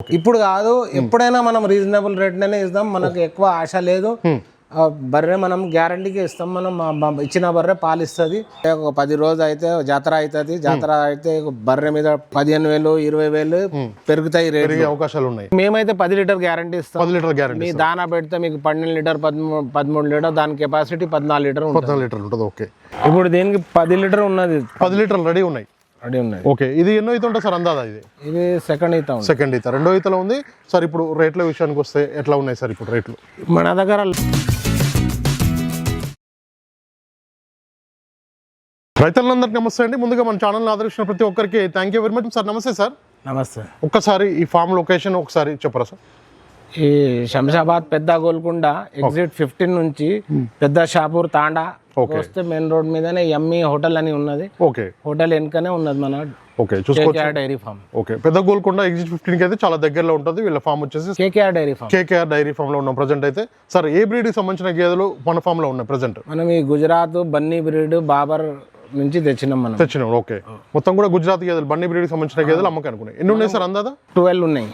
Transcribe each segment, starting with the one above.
ఇప్పుడు కాదు ఎప్పుడైనా మనం రీజనబుల్ రేట్లోనే ఇస్తాం, మనకు ఎక్కువ ఆశ లేదు. బర్రె మనం గ్యారంటీకి ఇస్తాం. మనం ఇచ్చిన బర్రె పాలిస్తుంది. ఒక 10 రోజు అయితే జాతర అవుతుంది. జాతర అయితే బర్రె మీద 15,000 20,000 పెరుగుతాయి రేట్ అవకాశాలు ఉన్నాయి. మేమైతే 10 లీటర్ గ్యారంటీ ఇస్తాం. 10 లీటర్ గ్యారంటీ. మీ దానా పెడితే మీకు 12 లీటర్ 13 లీటర్, దాని కెపాసిటీ 14 లీటర్ 14 లీటర్లు ఉంటుంది. ఓకే, ఇప్పుడు దీనికి 10 లీటర్ ఉన్నది. 10 లీటర్లు రెడీ ఉన్నాయి. ఓకే, ఇది ఎన్నో ఈత ఉంటుంది సార్ అందాదా? ఇది సెకండ్ ఈత. సెకండ్ ఈత, రెండో ఈతలో ఉంది సార్. ఇప్పుడు రేట్ల విషయానికి వస్తే ఎట్లా ఉన్నాయి సార్ ఇప్పుడు రేట్లు మన దగ్గర? రైతులందరికీ నమస్తే అండి. ముందుగా మన ఛానల్ ఆదరించిన ప్రతి ఒక్కరికి thank you very much sir. నమస్తే సార్. నమస్తే. ఒక్కసారి ఈ ఫామ్ లొకేషన్ ఒకసారి చెప్పరా సార్? ఈ శంషాబాద్ పెద్ద గోల్కొండ ఎగ్జిట్ 15 నుంచి పెద్ద షాపూర్ తాండా వస్తే మెయిన్ రోడ్ మీదనే ఎమ్మి హోటల్ అని ఉన్నది. ఓకే, హోటల్ వెనుకనే ఉన్నది మన చూసుకోవచ్చు డైరీ ఫామ్. ఓకే, పెద్ద గోల్కొండ ఎగ్జిట్ 15 కి అయితే చాలా దగ్గరలో ఉంటుంది. వీళ్ళ ఫామ్ వచ్చేసి KKR dairy farm. KKR dairy farm లో ఉన్నాం ప్రజెంట్ అయితే. సార్, ఏ బ్రీడ్ కి సంబంధించిన గేదెలు మన ఫామ్ లో ఉన్నాయి ప్రజెంట్? మనం ఈ గుజరాత్ బన్నీ బ్రీడ్ బాబర్ నుంచి తెచ్చినాం. ఓకే, మొత్తం కూడా గుజరాత్ గేదెలు బన్నీ బ్రీడ్ కి సంబంధించిన గేదెలు అమ్మకానికి ఉన్నాయి. ఎన్ని ఉన్నాయి సార్ అందాదా? 12 ఉన్నాయి.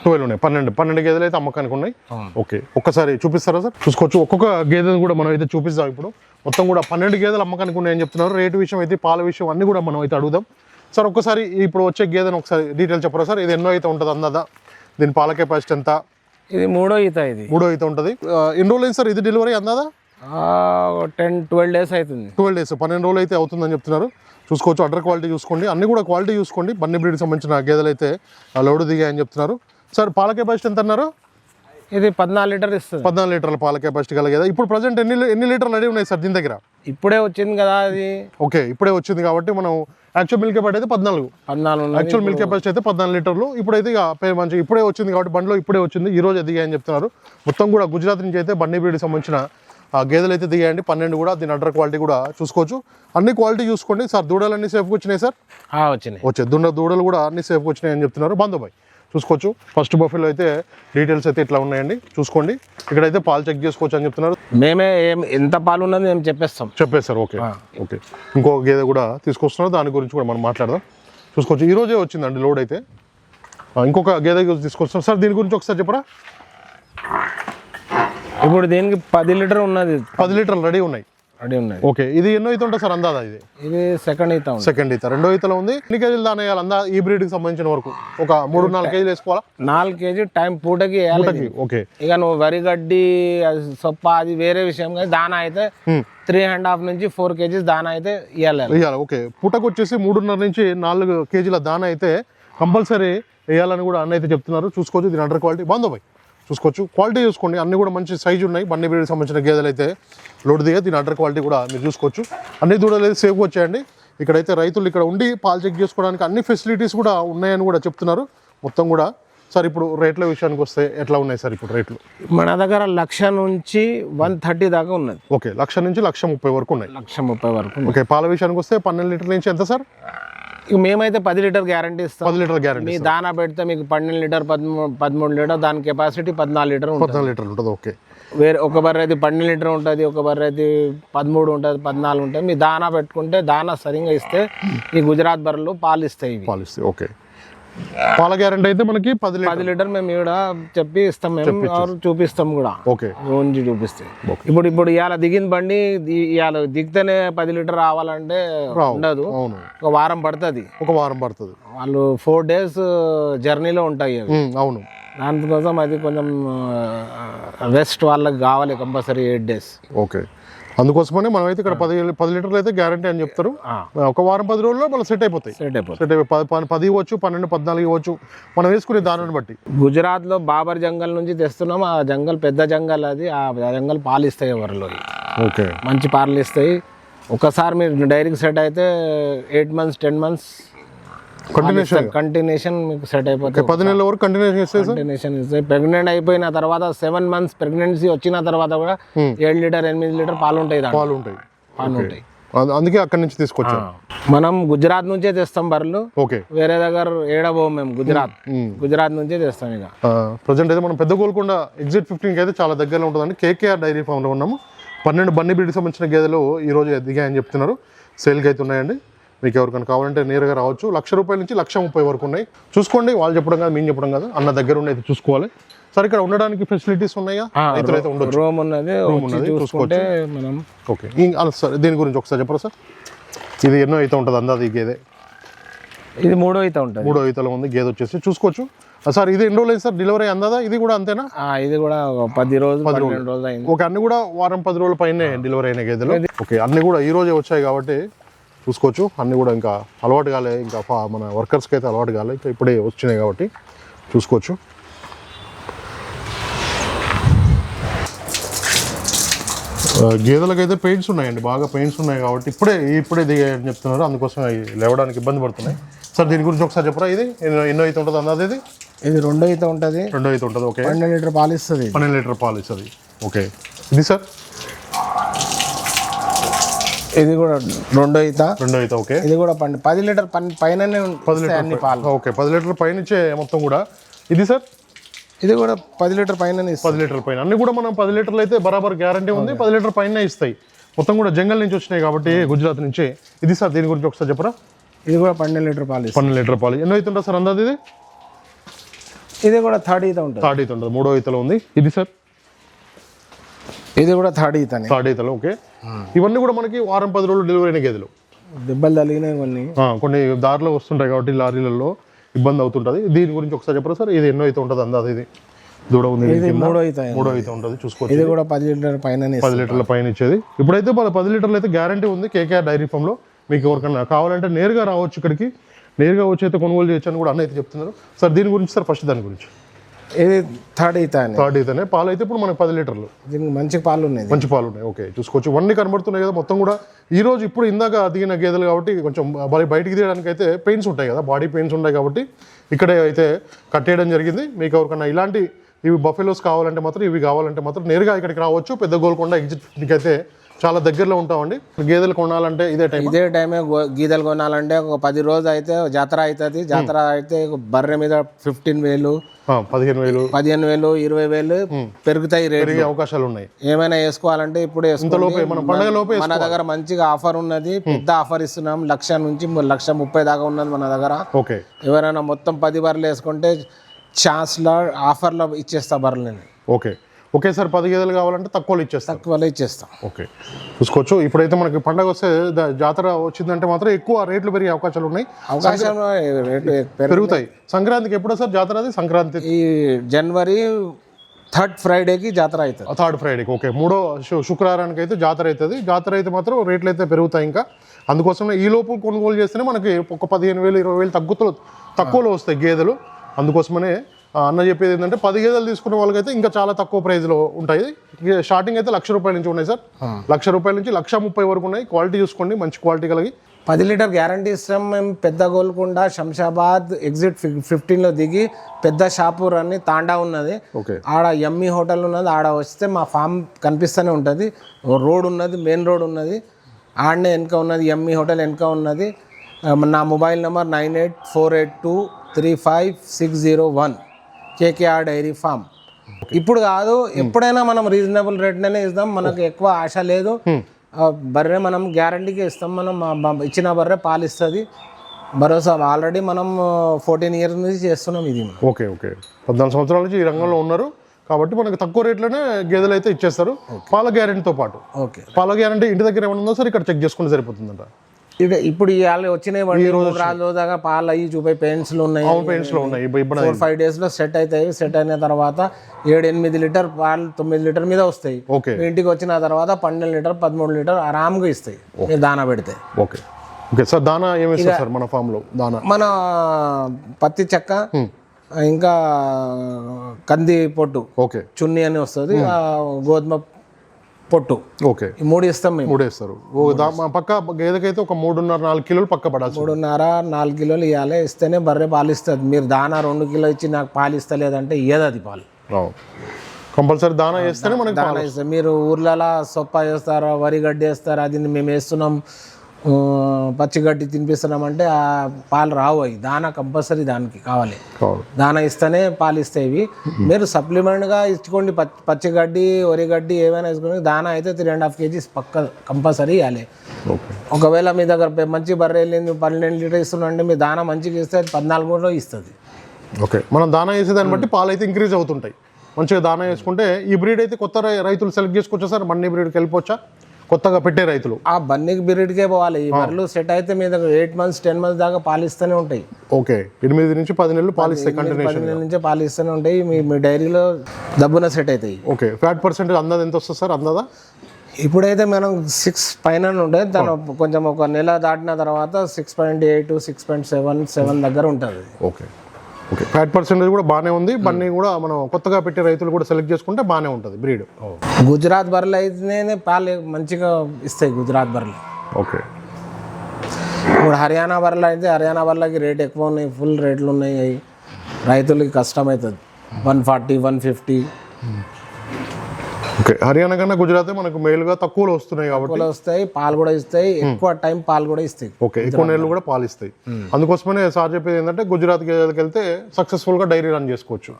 12 గేదెలు అయితే అమ్మకానికి ఉన్నాయి. ఓకే, ఒక్కసారి చూపిస్తారా సార్? చూసుకోవచ్చు. ఒక్కొక్క గేదెను కూడా మనం అయితే చూపిస్తాం. ఇప్పుడు మొత్తం కూడా 12 గేదెలు అమ్మకానికి ఉన్నాయని చెప్తున్నారు. రేటు విషయం అయితే, పాల విషయం అన్ని కూడా మనం అయితే అడుగుదాం. సార్, ఒక్కసారి ఇప్పుడు వచ్చే గేదెను ఒకసారి డీటెయిల్ చెప్పరా సార్? ఇది ఎన్నో అయితే ఉంటుంది అందాదా? దీని పాల కెపాసిటీ ఎంత? ఇది మూడో ఈత. ఇది మూడో ఈత ఉంటుంది. ఎన్ని రోజులు అయింది సార్ ఇది డెలివరీ అందాదా? 10-12 డేస్ అవుతుంది. 12 డేస్, 12 రోజులు అయితే అవుతుందని చెప్తున్నారు. చూసుకోవచ్చు. అడ్డర్ క్వాలిటీ చూసుకోండి, అన్ని కూడా క్వాలిటీ చూసుకోండి. బన్నీ బ్రీడ్కి సంబంధించిన గేదెలు అయితే లోడు దిగాయని చెప్తున్నారు. సార్, పాల కెపాసిటీ ఎంత అన్నారు? ఇది 14 లీటర్ ఇస్తుంది. 14 లీటర్ల పాల కెపాసిటీ గల గేదె. ఇప్పుడు ప్రజెంట్ ఎన్ని లీటర్లు రెడీ ఉన్నాయి సార్ దీని దగ్గర? ఇప్పుడే వచ్చింది కదా అది. ఓకే, ఇప్పుడే వచ్చింది కాబట్టి మనం యాక్చువల్ మిల్క్ కెపాసిటీ అయితే 14. యాక్చువల్ మిల్క్ కెపాసిటీ అయితే 14 లీటర్లు. ఇప్పుడైతే మంచి ఇప్పుడే వచ్చింది కాబట్టి బండిలో ఇప్పుడే వచ్చింది, ఈ రోజు దిగాయని చెప్తున్నారు. మొత్తం కూడా గుజరాత్ నుంచి అయితే బన్నీ బ్రీడ్కి సంబంధించిన గేదెలు అయితే దిగాయండి 12 కూడా. దీని అడ్డర్ క్వాలిటీ కూడా చూసుకోవచ్చు. అన్ని క్వాలిటీ చూసుకోండి. సార్, దూడలు అన్ని సేఫ్గా వచ్చినాయి సార్? వచ్చాయి. దూడలు కూడా అన్ని సేఫ్గా వచ్చినాయి అని చెప్తున్నారు. బంధుబాయ్ చూసుకోవచ్చు. ఫస్ట్ బఫెలో అయితే డీటెయిల్స్ అయితే ఇట్లా ఉన్నాయండి, చూసుకోండి. ఇక్కడైతే పాలు చెక్ చేసుకోవచ్చు అని చెప్తున్నారు. మేమే ఎంత పాలు ఉన్నది మేము చెప్పేస్తారు. ఓకే. ఇంకో గేదె కూడా తీసుకొస్తున్నారు, దాని గురించి కూడా మనం మాట్లాడదాం. చూసుకోవచ్చు. ఈ రోజే వచ్చిందండి లోడ్ అయితే. ఇంకొక గేదె తీసుకొస్తున్నారు. సార్, దీని గురించి ఒకసారి చెప్పరా? ఇప్పుడు దీనికి 10 లీటర్ ఉన్నది. 10 లీటర్లు రెడీ ఉన్నాయి. ఓకే, ఇది ఎన్నో ఈత ఉంటుంది సార్ అందాదా? ఇది సెకండ్ ఈత, రెండో ఈతలో ఉంది. ఎన్ని కేజీలు దాని వేయాలి అందా ఈ బ్రీడ్ కి సంబంధించిన వరకు? ఒక 3-4 కేజీలు వేసుకోవాలా? 4 కేజీ టైం పూటకి. ఓకే, ఇక నువ్వు వరి గడ్డి సొప్ప అది వేరే విషయం, కానీ దానా అయితే 3.5 నుంచి 4 కేజీస్ దానా అయితే ఇవ్వాలి. ఓకే, పూటకు వచ్చేసి 3.5 నుంచి 4 కేజీల దానా అయితే కంపల్సరీ వేయాలని కూడా అన్న అయితే చెప్తున్నారు. చూసుకోవచ్చు. దీని అండర్ క్వాలిటీ బాగుంది. చూసుకోవచ్చు. క్వాలిటీ చూసుకోండి, అన్ని కూడా మంచి సైజు ఉన్నాయి. బన్నీ బ్రీడ్కి సంబంధించిన గేదెలు అయితే లోడ్ దిగా. దీని అండర్ క్వాలిటీ కూడా మీరు చూసుకోవచ్చు. అన్ని దూడలు అయితే సేఫ్గా వచ్చాయండి. ఇక్కడైతే రైతులు ఇక్కడ ఉండి పాలు చెక్ చేసుకోవడానికి అన్ని ఫెసిలిటీస్ కూడా ఉన్నాయని కూడా చెప్తున్నారు. మొత్తం కూడా సార్, ఇప్పుడు రేట్ల విషయానికి వస్తే ఎట్లా ఉన్నాయి సార్ ఇప్పుడు రేట్లు? మన దగ్గర 1,00,000 నుంచి 130 దాకా ఉన్నది. ఓకే, 1,00,000 నుంచి 1,30,000 వరకు ఉన్నాయి. 130,000 వరకు. ఓకే, పాల విషయానికి వస్తే 12 లీటర్ల నుంచి ఎంత సార్? మేమైతే 10 లీటర్ గ్యారంటీ ఇస్తాం. 10 లీటర్ గ్యారంటీ. మీ దానా పెడితే మీకు 12 లీటర్ 13 లీటర్, దాని కెపాసిటీ 14 లీటర్ 14 లీటర్లు ఉంటుంది. ఓకే, వేరే ఒక బర్రె అయితే 12 లీటర్ ఉంటుంది, ఒక బర్రె అయితే 13 ఉంటుంది, 14 ఉంటుంది. మీ దానా పెట్టుకుంటే దానా సరిగ్గా ఇస్తే ఈ గుజరాత్ బర్రెలు పాలు ఇస్తాయి. ఓకే, పాల గ్యారంటీ అయితే మనకి 10 లీటర్ మేము ఇక్కడ చెప్పి ఇస్తాం. మేము చూపిస్తాం కూడా. ఓకే, ఓన్జీ చూపిస్తే. ఇప్పుడు ఇవాళ దిగిన బండి ఇవాళ దిగితేనే 10 లీటర్ రావాలంటే ఉండదు. ఒక వారం పడుతుంది. వాళ్ళు 4 డేస్ జర్నీలో ఉంటాయి. అవును, దానికోసం అది కొంచెం రెస్ట్ వాళ్ళకి కావాలి కంపల్సరీ 8 డేస్. ఓకే, అందుకోసమనే మనం అయితే ఇక్కడ 10 లీటర్లు అయితే గ్యారంటీ అని చెప్తారు. ఒక వారం 10 రోజుల్లో మనం సెట్ అయిపోతాయి. 10 ఇవ్వచ్చు, 12, 14 ఇవ్వచ్చు, మనం వేసుకునే దానిని బట్టి. గుజరాత్ లో బాబర్ జంగల్ నుంచి తెస్తున్నాం. ఆ జంగల్ పెద్ద జంగల్, అది ఆ జంగల్ పాలు ఇస్తాయి ఎవరిలో. ఓకే, మంచి పాలు ఇస్తాయి. ఒకసారి మీరు డైరీకి సెట్ అయితే 8 months 10 months కంటిన్యూషన్ మీకు సెట్ అయిపోతుంది. 10 నెలల వరకు కంటిన్యూషన్ ఇస్తాయి. ప్రెగ్నెంట్ అయిపోయిన తర్వాత 7 months ప్రెగ్నెన్సీ వచ్చిన తర్వాత కూడా 7 లీటర్ 8 లీటర్ పాలు ఉంటాయి. అందుకే అక్కడి నుంచి తీసుకొచ్చాం. మనం గుజరాత్ నుంచే తెస్తాం బర్రెలు. ఓకే, వేరే దగ్గర ఏడబో మేము గుజరాత్ నుంచే తెస్తాం. ఇక ప్రజెంట్ అయితే మనం పెద్ద గోల్కొండ ఎగ్జిట్ 15 అయితే చాలా దగ్గరలో ఉంటుందండి. కేకేఆర్ డైరీ ఫామ్ లో ఉన్నాము. 12 బన్నీ బ్రీడ్కి సంబంధించిన గేదెలు ఈ రోజు దిగాయని చెప్తున్నారు. సేల్కి అయితే ఉన్నాయండి. మీకు ఎవరికైనా కావాలంటే నేరుగా రావచ్చు. 1,00,000 రూపాయల నుంచి 1,30,000 వరకు ఉన్నాయి. చూసుకోండి, వాళ్ళు చెప్పడం కాదు, మేము చెప్పడం కాదు, అన్న దగ్గర ఉన్నది చూసుకోవాలి. సార్ ఇక్కడ ఉండడానికి ఫెసిలిటీస్ ఉన్నాయా? రైతులైతే ఉండొచ్చు. రూమ్ ఉన్నది చూసుకుంటే మనం. ఓకే సార్, దీని గురించి ఒకసారి చెప్పరా సార్? ఇది ఎన్నో అయితే ఉంటుంది అందాది గేదె? ఇది 3వ ఈత ఉంటుంది. 3వ ఈతలో ఉంది గేదె వచ్చేసి, చూసుకోవచ్చు. సార్ ఇది ఎన్ని రోజులు అయింది సార్ డెలివరీ అందాదా? ఇది కూడా అంతేనా? ఇది కూడా 10 రోజులు 12 రోజులు అయింది. ఓకే, అన్ని కూడా వారం 10 రోజుల పైనే డెలివరీ అయిన గేదెలు. ఓకే, అన్ని కూడా ఈ రోజే వచ్చాయి కాబట్టి చూసుకోవచ్చు. అన్ని కూడా ఇంకా అలవాటు కాలే, ఇంకా మన వర్కర్స్కి అయితే అలవాటు కాలే, ఇంకా ఇప్పుడే వచ్చినాయి కాబట్టి చూసుకోవచ్చు. గేదెలకైతే పెయింట్స్ ఉన్నాయండి, బాగా పెయింట్స్ ఉన్నాయి కాబట్టి ఇప్పుడే దిగాయని చెప్తున్నారు, అందుకోసం లేవడానికి ఇబ్బంది పడుతున్నాయి. సార్ దీని గురించి ఒకసారి చెప్పరా? ఇది ఎన్నో అయితే ఉంటుంది అందాది? ఇది 2వ ఈత ఉంటుంది. 2వ ఈత ఉంటుంది. ఓకే, 12 లీటర్ పాలు ఇస్తుంది. 12 లీటర్ పాలు ఇస్తుంది. ఓకే, ఇది సార్? ఇది కూడా 2వ ఈత. 2వ ఈత. ఓకే, ఇది కూడా 10 లీటర్ పైననే 10 లీటర్ అన్ని పాలు. ఓకే, 10 లీటర్ పైన ఇచ్చే మొత్తం కూడా. ఇది సార్? ఇది కూడా 10 లీటర్ పైన. 10 లీటర్ పైన అన్ని కూడా మనం 10 లీటర్లు అయితే బరాబర్ గ్యారంటీ ఉంది. 10 లీటర్ పైన ఇస్తాయి. మొత్తం కూడా జంగల్ నుంచి వచ్చినాయి కాబట్టి, గుజరాత్ నుంచి. ఇది సార్ దీని గురించి ఒకసారి చెప్పరా? ఇది కూడా 12 లీటర్ పాలు. 12 లీటర్ పాలు. ఎన్నో అయితే ఉంటుంది సార్ అందాది ఇది? ఇది కూడా 3rd ఈత ఉంటుంది. 3rd ఈత ఉంటుంది. 3వ ఈతలో ఉంది. ఇది సార్? ఇది కూడా 3rd ఈత. 3rd ఈతలో. ఓకే, ఇవన్నీ కూడా మనకి వారం 10 రోజులు డెలివరీ అయిన గేదెలు. దెబ్బలు తగిలినాయి కొన్ని దారిలో వస్తుంటాయి కాబట్టి లారీలలో ఇబ్బంది అవుతుంటుంది. దీని గురించి ఒకసారి చెప్పరా సార్? ఇది ఎన్నో అయితే ఉంటుంది అందాది? ఇది దూడ ఉంది. 3వ ఈత. 3వ ఈత ఉంటుంది. చూసుకోవచ్చు. ఇది కూడా 10 లీటర్ పైన. 10 లీటర్ల పైన ఇచ్చేది. ఇప్పుడైతే 10 లీటర్లు అయితే గ్యారంటీ ఉంది కేకేఆర్ డైరీ ఫామ్ లో. మీకు ఎవరికైనా కావాలంటే నేరుగా రావచ్చు ఇక్కడికి, నేరుగా వచ్చి అయితే కొనుగోలు చేయొచ్చు అని కూడా అన్న అయితే చెప్తున్నారు. సార్ దీని గురించి సార్ ఫస్ట్ దాని గురించి? ఇది 3rd ఈత. 3rd ఈతనే. పాలు అయితే ఇప్పుడు మనకి 10 లీటర్లు. దీనికి మంచి పాలు ఉన్నాయి. మంచి పాలు ఉన్నాయి. ఓకే, చూసుకోవచ్చు. ఇవన్నీ కనబడుతున్నాయి కదా మొత్తం కూడా. ఈ రోజు ఇప్పుడు ఇందాక దిగిన గేదెలు కాబట్టి కొంచెం బయటికి తీయడానికి అయితే పెయిన్స్ ఉంటాయి కదా, బాడీ పెయిన్స్ ఉంటాయి కాబట్టి ఇక్కడే అయితే కట్టేయడం జరిగింది. మీకు ఎవరికైనా ఇలాంటి ఇవి బఫెలోస్ కావాలంటే మాత్రం, ఇవి కావాలంటే మాత్రం నేరుగా ఇక్కడికి రావచ్చు. పెద్ద గోల్కొండ ఎగ్జిట్ అయితే చాలా దగ్గరలో ఉంటామండి. గేదెలు కొనాలంటే ఇదే టైమే. గీదెలు కొనాలంటే ఒక 10 రోజు అయితే జాతర అవుతుంది. జాతర అయితే బర్రె మీద 15,000, 15,000, 20,000 పెరుగుతాయి. పెరిగే అవకాశాలు ఉన్నాయి. ఏమైనా వేసుకోవాలంటే ఇప్పుడు మన దగ్గర మంచిగా ఆఫర్ ఉన్నది. పెద్ద ఆఫర్ ఇస్తున్నాం. 1,00,000 నుంచి 1,30,000 దాకా ఉన్నది మన దగ్గర. ఓకే, ఎవరైనా మొత్తం 10 బర్రెలు వేసుకుంటే ఛాన్స్లో ఆఫర్లో ఇచ్చేస్తా బర్రెలని. Okay, okay sir. 10 గేదెలు కావాలంటే తక్కువలో ఇచ్చేస్తాం. ఓకే, చూసుకోవచ్చు. ఇప్పుడైతే మనకి పండగ వస్తే, జాతర వచ్చిందంటే మాత్రం ఎక్కువ రేట్లు పెరిగే అవకాశాలు ఉన్నాయి. పెరుగుతాయి. సంక్రాంతికి ఎప్పుడో సార్ జాతర? అది సంక్రాంతి ఈ జనవరి 3rd ఫ్రైడేకి జాతర అవుతుంది. 3rd ఫ్రైడేకి. ఓకే, 3వ శుక్రవారానికి అయితే జాతర అవుతుంది. జాతర అయితే మాత్రం రేట్లు అయితే పెరుగుతాయి. ఇంకా అందుకోసమే ఈ లోపు కొనుగోలు చేస్తేనే మనకి ఒక 15,000, 20,000 తక్కువలో వస్తాయి గేదెలు. అందుకోసమనే అన్న చెప్పేది ఏంటంటే 10 గేదెలు తీసుకున్న వాళ్ళకైతే ఇంకా చాలా తక్కువ ప్రైస్లో ఉంటాయి. స్టార్టింగ్ అయితే 1,00,000 రూపాయల నుంచి ఉన్నాయి సార్. 1,00,000 రూపాయల నుంచి 1,30,000 వరకు ఉన్నాయి. క్వాలిటీ చూసుకోండి, మంచి క్వాలిటీ కలిగి. 10 లీటర్ గ్యారంటీ ఇస్తాం మేము. పెద్ద గోల్కొండ శంషాబాద్ ఎగ్జిట్ 15లో దిగి పెద్ద షాపూర్ అని తాండా ఉన్నది. ఆడ ఎమ్మి హోటల్ ఉన్నది. ఆడ వస్తే మా ఫామ్ కనిపిస్తూనే ఉంటుంది. రోడ్ ఉన్నది, మెయిన్ రోడ్ ఉన్నది. ఆడనే వెనక ఉన్నది ఎమ్మి హోటల్, వెనక ఉన్నది. నా mobile number 9848235601. KKR dairy farm. ఇప్పుడు కాదు, ఎప్పుడైనా మనం రీజనబుల్ రేట్లోనే ఇస్తాం. మనకు ఎక్కువ ఆశ లేదు. బర్రె మనం గ్యారంటీకి ఇస్తాం. మనం ఇచ్చిన బర్రె పాలు ఇస్తుంది. భరోసా ఆల్రెడీ మనం 14 ఇయర్స్ నుంచి చేస్తున్నాం ఇది. ఓకే, 14 సంవత్సరాల నుంచి ఈ రంగంలో ఉన్నారు కాబట్టి మనకు తక్కువ రేట్లోనే గేదెలు అయితే ఇచ్చేస్తారు, పాల గ్యారంటీతో పాటు. ఓకే, పాల గ్యారంటీ ఇంటి దగ్గర ఏమైనా ఉందో సార్ ఇక్కడ చెక్ చేసుకుంటే సరిపోతుందంట. ఇప్పుడు ఇవాళ వచ్చినాయి దాకా పాలు అయ్యి చూపే పెయిన్స్లు ఉన్నాయి. 4-5 days లో సెట్ అవుతాయి. సెట్ అయిన తర్వాత 7-8 లీటర్ పాలు 9 లీటర్ మీద వస్తాయి. ఇంటికి వచ్చిన తర్వాత 12 లీటర్ 13 లీటర్ ఆరామ్గా ఇస్తాయి మీరు దానా పెడితే. Okay sir. దానా ఏమి సార్ మన ఫామ్ లో? దానా మన పత్తి చెక్క, ఇంకా కంది పొట్టు, చున్ని అని వస్తుంది, గోధుమ పొట్టు. ఓకే, ఈ 3 ఇస్తాం మేము. 3 వేస్తారు. పక్క గేదెకైతే ఒక 3.5-4 కిలోలు పక్క పడాలి. 3.5-4 కిలోలు ఇవ్వాలి. ఇస్తేనే బర్రె పాలు ఇస్తుంది. మీరు దానా 2 కిలో ఇచ్చి నాకు పాలు ఇస్తలేదంటే ఇయ్యదు అది పాలు. కంపల్సరీ దానా వేస్తేనే మనకి దానా ఇస్తాం. మీరు ఊర్లలో సొప్ప వేస్తారా, వరి గడ్డి వేస్తారా, అది మేము వేస్తున్నాం పచ్చిగడ్డి తినిపిస్తున్నామంటే ఆ పాలు రావు. అవి దానా కంపల్సరీ దానికి కావాలి. దానా ఇస్తేనే పాలు ఇస్తాయి ఇవి. మీరు సప్లిమెంట్గా ఇచ్చుకోండి, పచ్చిగడ్డి వరిగడ్డి ఏమైనా వేసుకోండి. దానా అయితే 3.5 kgs పక్క కంపల్సరీ ఇవ్వాలి. ఒకవేళ మీ దగ్గర మంచి బర్రె వెళ్ళింది 12 లీటర్ ఇస్తుందంటే మీ దానా మంచిగా ఇస్తే 14 ఇస్తుంది. ఓకే, మనం దానా వేసేదాన్ని బట్టి పాలు అయితే ఇంక్రీజ్ అవుతుంటాయి. మంచిగా దానా వేసుకుంటే ఈ బ్రీడ్ అయితే కొత్త రైతులు సెలెక్ట్ చేసుకోవచ్చా సార్? బన్నీ బ్రీడ్కి వెళ్ళిపోవచ్చా కొత్తగా పెట్టే రైతులు? ఆ బన్నీ బ్రీడ్కే పోవాలి. ఈ బర్రెలు సెట్ అయితే మీ దగ్గర 8 months 10 months దాకా పాలిస్తూనే ఉంటాయి. ఓకే, 8 నుంచి 10 నెలలు పాలిస్తాయి. 10 నెలల నుంచే పాలిస్తూనే ఉంటాయి. మీ డైరీలో దబ్బున సెట్ అవుతాయి. ఓకే, ఫ్యాట్ పర్సెంటేజ్ అందాది ఎంత వస్తుంది సార్? అందాదా ఇప్పుడైతే మనం 6 పైన ఉండే దాని కొంచెం ఒక నెల దాటిన తర్వాత 6.8 6.7 దగ్గర ఉంటుంది. ఓకే ఓకే, ఫ్యాట్ పర్సెంటేజ్ కూడా బాగానే ఉంది. బన్నీ కూడా మనం కొత్తగా పెట్టే రైతులు కూడా సెలెక్ట్ చేసుకుంటే బాగానే ఉంటుంది బ్రీడ్. గుజరాత్ బర్రెలు అయితేనే పాలు మంచిగా ఇస్తాయి. గుజరాత్ బర్రెలు. ఓకే, ఇప్పుడు హర్యానా బర్రెలు అయితే హర్యానా బర్రెలకి రేట్ ఎక్కువ ఉన్నాయి, ఫుల్ రేట్లు ఉన్నాయి. అవి రైతులకి కష్టం అవుతుంది. 140 150. ఓకే, హర్యానా కన్నా గుజరాత్ మనకు మేలుగా తక్కువలో వస్తున్నాయి కాబట్టి వస్తాయి. పాలు కూడా ఇస్తాయి, ఎక్కువ టైం పాలు కూడా ఇస్తాయి. ఓకే, ఎక్కువ నెలలు కూడా పాలు ఇస్తాయి. అందుకోసమనే సార్ చెప్పేది ఏంటంటే గుజరాత్ గేదెలకు వెళ్తే సక్సెస్ఫుల్ గా డైరీ రన్ చేసుకోవచ్చు.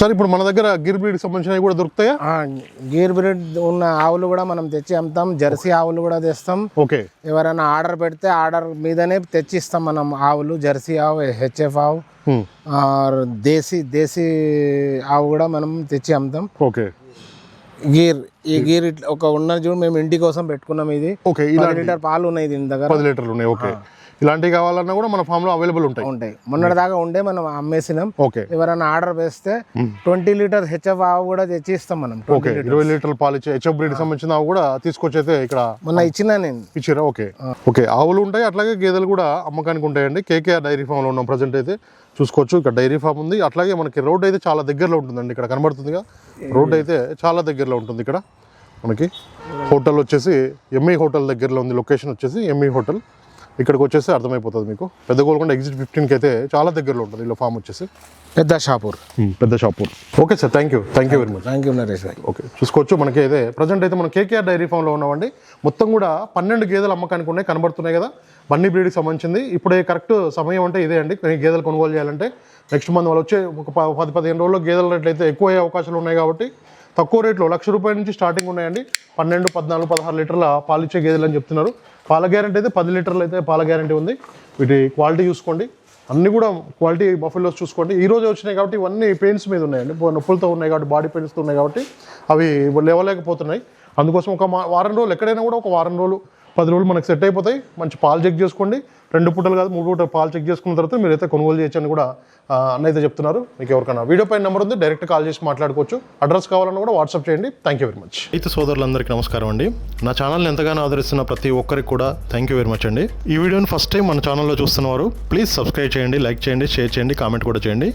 సార్ ఇప్పుడు మన దగ్గర గిర్ బ్రీడ్ సంబంధించినవి కూడా దొరుకుతాయా? గిర్ బ్రీడ్ ఉన్న ఆవులు కూడా మనం తెచ్చి అమ్ముతాం. జెర్సీ ఆవులు కూడా తెస్తాం. ఓకే, ఎవరైనా ఆర్డర్ పెడితే ఆర్డర్ మీదనే తెచ్చిస్తాం మనం ఆవులు. జెర్సీ ఆవు, హెచ్ఎఫ్ ఆవు, దేశీ ఆవు కూడా మనం తెచ్చి అమ్ముతాం. ఓకే, ఈ గీర్ ఇట్లా ఒక ఉన్న చూడు మేము ఇంటి కోసం పెట్టుకున్నాం. ఇది ఓకే, 10 లీటర్ పాలు ఉన్నాయి దీని దగ్గర. 10 లీటర్లు ఉన్నాయి. ఓకే, ఇలాంటివి కావాలన్నా కూడా మన ఫామ్ లో అవైలబుల్ ఉంటాయి. మొన్నటి దాకా ఉండే మనం అమ్మేసినాం. ఓకే, ఎవరైనా ఆర్డర్ వేస్తే 20 లీటర్ హెచ్ఎఫ్ ఆవు కూడా తెచ్చి ఇస్తాం మనం. ఓకే, 20 లీటర్ల పాలు ఇచ్చే హెచ్ఎఫ్ బ్రీడ్ సంబంధించిన ఆవు కూడా తీసుకొచ్చి అయితే ఇక్కడ మొన్న ఇచ్చినా నేను. ఇచ్చిరా? ఓకే ఓకే, ఆవులు ఉంటాయి, అట్లాగే గేదెలు కూడా అమ్మకానికి ఉంటాయండి. కేకేఆర్ డైరీ ఫామ్ లో ఉన్నాం ప్రజెంట్ అయితే. చూసుకోవచ్చు, ఇక్కడ డైరీ ఫామ్ ఉంది. అట్లాగే మనకి రోడ్ అయితే చాలా దగ్గరలో ఉంటుందండి. ఇక్కడ కనబడుతుందిగా రోడ్ అయితే చాలా దగ్గరలో ఉంటుంది. ఇక్కడ మనకి హోటల్ వచ్చేసి ఎంఈ హోటల్ దగ్గరలో ఉంది. లొకేషన్ వచ్చేసి ఎంఈ హోటల్. ఇక్కడికి వచ్చేసి అర్థమైపోతుంది మీకు. పెద్ద గోల్కొండ ఎగ్జిట్ 15కి అయితే చాలా దగ్గరలో ఉంటుంది. ఇలా ఫామ్ వచ్చేసి Pedda Shapur. Okay sir, thank you very much. Thank you Naresh bhai. Okay, చూసుకోవచ్చు మనకి అయితే ప్రజెంట్ అయితే మనం కేకేఆర్ డైరీ ఫామ్లో ఉన్నామండి. మొత్తం కూడా 12 గేదెలు అమ్మకానికి ఉన్నాయి, కనబడుతున్నాయి కదా. బన్నీ బ్రీడ్కి సంబంధించింది. ఇప్పుడే కరెక్ట్ సమయం అంటే ఇదే అండి. గేదెలు కొనుగోలు చేయాలంటే నెక్స్ట్ మంత్ వాళ్ళు వచ్చే ఒక 10-15 రోజుల్లో గేదెల రేట్లు అయితే ఎక్కువ అయ్యే అవకాశాలు ఉన్నాయి. కాబట్టి తక్కువ రేట్లో ₹1,00,000 నుంచి స్టార్టింగ్ ఉన్నాయండి. 12, 14, 16 లీటర్ల పాలు ఇచ్చే గేదెలు అని చెప్తున్నారు. పాల గ్యారంటీ అయితే 10 లీటర్లు అయితే పాల గ్యారంటీ ఉంది. వీటి క్వాలిటీ చూసుకోండి, అన్నీ కూడా క్వాలిటీ బఫెలోస్ చూసుకోండి. ఈ రోజు వచ్చినాయి కాబట్టి ఇవన్నీ పెయిన్స్ మీద ఉన్నాయండి. నొప్పులతో ఉన్నాయి కాబట్టి, బాడీ పెయిన్స్తో ఉన్నాయి కాబట్టి అవి లేవలేకపోతున్నాయి. అందుకోసం ఒక వారం రోజులు, ఎక్కడైనా కూడా ఒక వారం రోజులు 10 రోజులు మనకు సెట్ అయిపోతాయి. మంచి పాలు చెక్ చేసుకోండి. 2 పూటలు కాదు 3 పూటలు పాలు చెక్ చేసుకున్న తర్వాత మీరైతే కొనుగోలు చేయొచ్చని కూడా అన్న అయితే చెప్తున్నారు. మీకు ఎవరికైనా వీడియో పైన నెంబర్ ఉంది, డైరెక్ట్ కాల్ చేసి మాట్లాడుకోవచ్చు. అడ్రస్ కావాలన్నా కూడా వాట్సాప్ చేయండి. Thank you very much. అయితే సోదరులందరికీ నమస్కారం అండి. నా ఛానల్ని ఎంతగానో ఆదరిస్తున్న ప్రతి ఒక్కరికి కూడా థ్యాంక్ యూ వెరీ మచ్ అండి. ఈ వీడియోని ఫస్ట్ టైం మన ఛానల్లో చూస్తున్నవారు ప్లీజ్ సబ్స్క్రైబ్ చేయండి, లైక్ చేయండి, షేర్ చేయండి, కామెంట్ కూడా చేయండి.